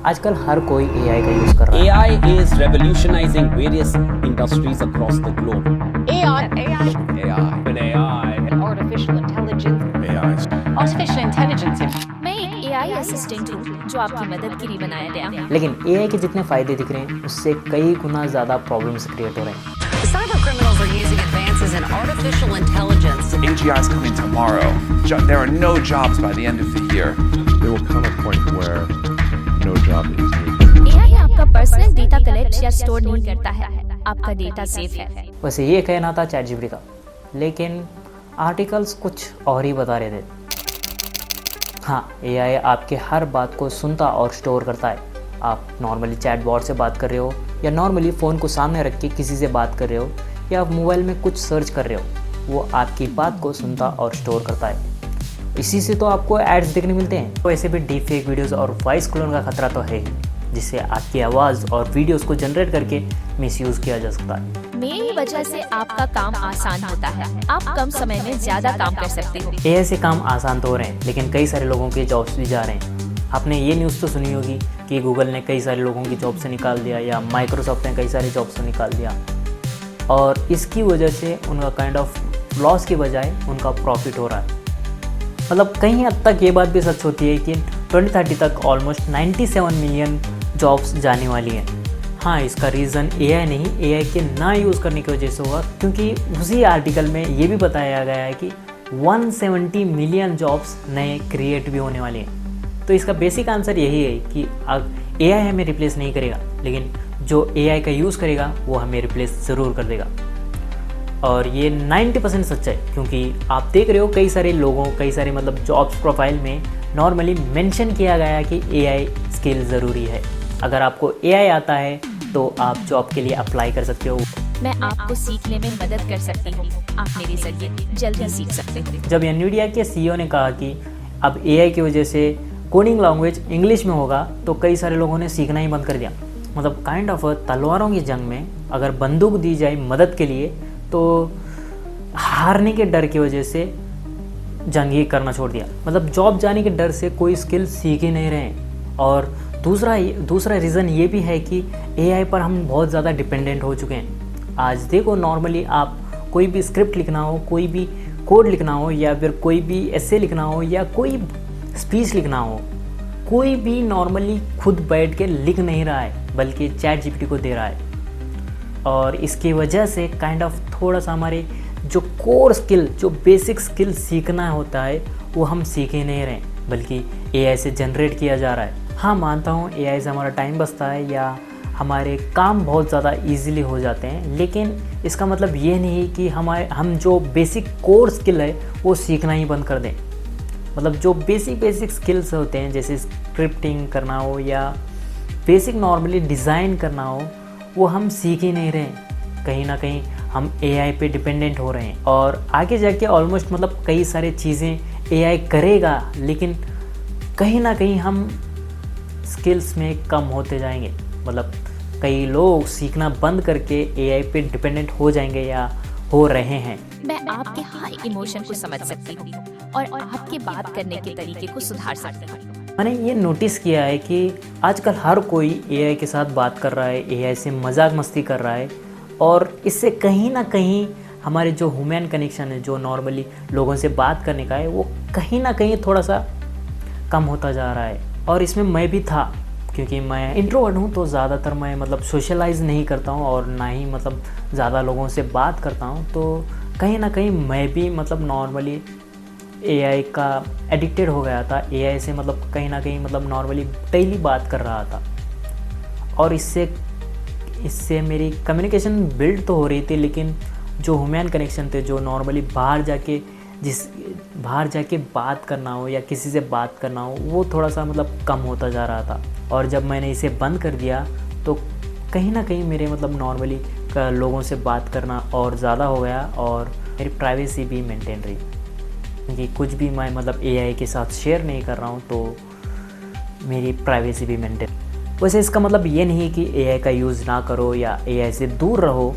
आजकल हर कोई एआई का यूज कर रहा है। AI is revolutionizing various industries across the globe. Artificial intelligence. Artificial intelligence. मैं एक AI असिस्टेंट हूँ जो आपकी मदद के लिए बनाया गया है। लेकिन एआई के जितने फायदे दिख रहे हैं उससे कई गुना ज्यादा प्रॉब्लम्स क्रिएट हो रहे हैं। Cyber criminals are using advances in artificial intelligence. AGI is coming tomorrow. There are no jobs by the end of the year. There will come a point where no job is needed. AI आपका personal data collect या store नहीं करता है, आपका data safe है। वैसे ये कहना था ChatGPT का, लेकिन आर्टिकल्स कुछ और ही बता रहे थे। हाँ, एआई आपके हर बात को सुनता और स्टोर करता है। आप नॉर्मली चैट बॉट से बात कर रहे हो या नॉर्मली फ़ोन को सामने रख के किसी से बात कर रहे हो या आप मोबाइल में कुछ सर्च कर रहे हो, वो आपकी बात को सुनता और स्टोर करता है। इसी से तो आपको एड्स देखने मिलते हैं। तो ऐसे भी डीप फेक वीडियोज़ और वॉइस क्लोन का खतरा तो है ही, जिससे आपकी आवाज़ और वीडियोज़ को जनरेट करके मिसयूज़ किया जा सकता है। मेरी वजह से आपका काम आसान होता है, आप कम समय में ज़्यादा काम कर सकते हो। एआई से काम आसान तो हो रहे हैं, लेकिन कई सारे लोगों के जॉब्स भी जा रहे हैं। आपने ये न्यूज़ तो सुनी होगी कि गूगल ने कई सारे लोगों की जॉब से निकाल दिया या माइक्रोसॉफ्ट ने कई सारे जॉब से निकाल दिया, और इसकी वजह से उनका काइंड ऑफ लॉस की बजाय उनका प्रॉफिट हो रहा है। मतलब कहीं हद तक ये बात भी सच होती है कि 2030 तक ऑलमोस्ट 97 मिलियन जॉब्स जाने वाली हैं। हाँ, इसका रीज़न एआई नहीं, एआई के ना यूज़ करने की वजह से हुआ, क्योंकि उसी आर्टिकल में ये भी बताया गया है कि 170 मिलियन जॉब्स नए क्रिएट भी होने वाले हैं। तो इसका बेसिक आंसर यही है कि अब एआई हमें रिप्लेस नहीं करेगा, लेकिन जो एआई का यूज़ करेगा वो हमें रिप्लेस ज़रूर कर देगा। और ये 90% सच है, क्योंकि आप देख रहे हो कई सारे मतलब जॉब्स प्रोफाइल में नॉर्मली मेंशन किया गया है कि एआई स्किल ज़रूरी है। अगर आपको एआई आता है तो आप जॉब के लिए अप्लाई कर सकते हो। मैं आपको सीखने में मदद कर सकती हूँ, आप मेरे जरिए जल्दी सीख सकते हो। जब एनवीडिया के सीईओ ने कहा कि अब एआई की वजह से कोडिंग लैंग्वेज इंग्लिश में होगा, तो कई सारे लोगों ने सीखना ही बंद कर दिया। मतलब काइंड ऑफ तलवारों की जंग में अगर बंदूक दी जाए मदद के लिए, तो हारने के डर की वजह से जंग ही करना छोड़ दिया। मतलब जॉब जाने के डर से कोई स्किल सीख ही नहीं रहे हैं। और दूसरा रीज़न ये भी है कि एआई पर हम बहुत ज़्यादा डिपेंडेंट हो चुके हैं। आज देखो, नॉर्मली आप कोई भी स्क्रिप्ट लिखना हो, कोई भी कोड लिखना हो, या फिर कोई भी एसे लिखना हो, या कोई स्पीच लिखना हो, कोई भी नॉर्मली खुद बैठ के लिख नहीं रहा है, बल्कि ChatGPT को दे रहा है। और इसकी वजह से काइंड ऑफ थोड़ा सा हमारे जो कोर स्किल, जो बेसिक स्किल सीखना होता है, वो हम सीख ही नहीं रहे, बल्कि एआई से जनरेट किया जा रहा है। हाँ, मानता हूँ एआई से हमारा टाइम बचता है या हमारे काम बहुत ज़्यादा इजीली हो जाते हैं, लेकिन इसका मतलब ये नहीं कि हम जो बेसिक कोर स्किल है वो सीखना ही बंद कर दें। मतलब जो बेसिक स्किल्स होते हैं, जैसे स्क्रिप्टिंग करना हो या बेसिक नॉर्मली डिज़ाइन करना हो, वो हम सीख ही नहीं रहे। कहीं ना कहीं हम एआई पे डिपेंडेंट हो रहे हैं, और आगे जाके ऑलमोस्ट मतलब कई सारी चीज़ें एआई करेगा, लेकिन कहीं ना कहीं हम स्किल्स में कम होते जाएंगे। मतलब कई लोग सीखना बंद करके एआई पे डिपेंडेंट हो जाएंगे या हो रहे हैं। मैं आपके हर इमोशन को समझ सकती हूँ और आपके बात करने के तरीके को सुधार सकती हूँ। मैंने ये नोटिस किया है कि आजकल हर कोई एआई के साथ बात कर रहा है, एआई से मजाक मस्ती कर रहा है, और इससे कहीं ना कहीं हमारे जो ह्यूमन कनेक्शन है, जो नॉर्मली लोगों से बात करने का है, वो कहीं ना कहीं थोड़ा सा कम होता जा रहा है। और इसमें मैं भी था, क्योंकि मैं इंट्रोवर्ट हूँ, तो ज़्यादातर मैं मतलब सोशलाइज नहीं करता हूँ और ना ही मतलब ज़्यादा लोगों से बात करता हूँ। तो कहीं ना कहीं मैं भी मतलब नॉर्मली एआई का एडिक्टेड हो गया था। एआई से मतलब कहीं ना कहीं मतलब नॉर्मली डेली बात कर रहा था, और इससे मेरी कम्युनिकेशन बिल्ड तो हो रही थी, लेकिन जो ह्यूमन कनेक्शन थे, जो नॉर्मली बाहर जाके बात करना हो या किसी से बात करना हो, वो थोड़ा सा मतलब कम होता जा रहा था। और जब मैंने इसे बंद कर दिया, तो कहीं ना कहीं मेरे मतलब नॉर्मली लोगों से बात करना और ज़्यादा हो गया, और मेरी प्राइवेसी भी मेंटेन रही, क्योंकि कुछ भी मैं मतलब एआई के साथ शेयर नहीं कर रहा हूँ, तो मेरी प्राइवेसी भी मेंटेन। वैसे इसका मतलब ये नहीं कि एआई का यूज़ ना करो या एआई से दूर रहो।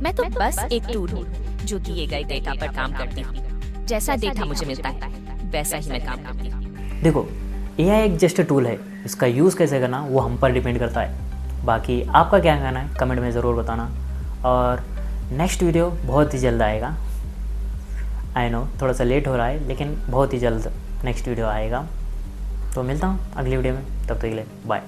मैं तो बस एक टूल हूँ जो दिए गए डेटा पर काम करती हूँ। जैसा डेटा मुझे मिलता है वैसा ही मैं काम करती हूँ। देखो, AI एक जस्ट टूल है, इसका यूज़ कैसे करना वो हम पर डिपेंड करता है। बाकी आपका क्या कहना है कमेंट में ज़रूर बताना, और नेक्स्ट वीडियो बहुत ही जल्द आएगा। आई नो थोड़ा सा लेट हो रहा है, लेकिन बहुत ही जल्द नेक्स्ट वीडियो आएगा। तो मिलता हूँ अगली वीडियो में, तब तक के लिए बाय।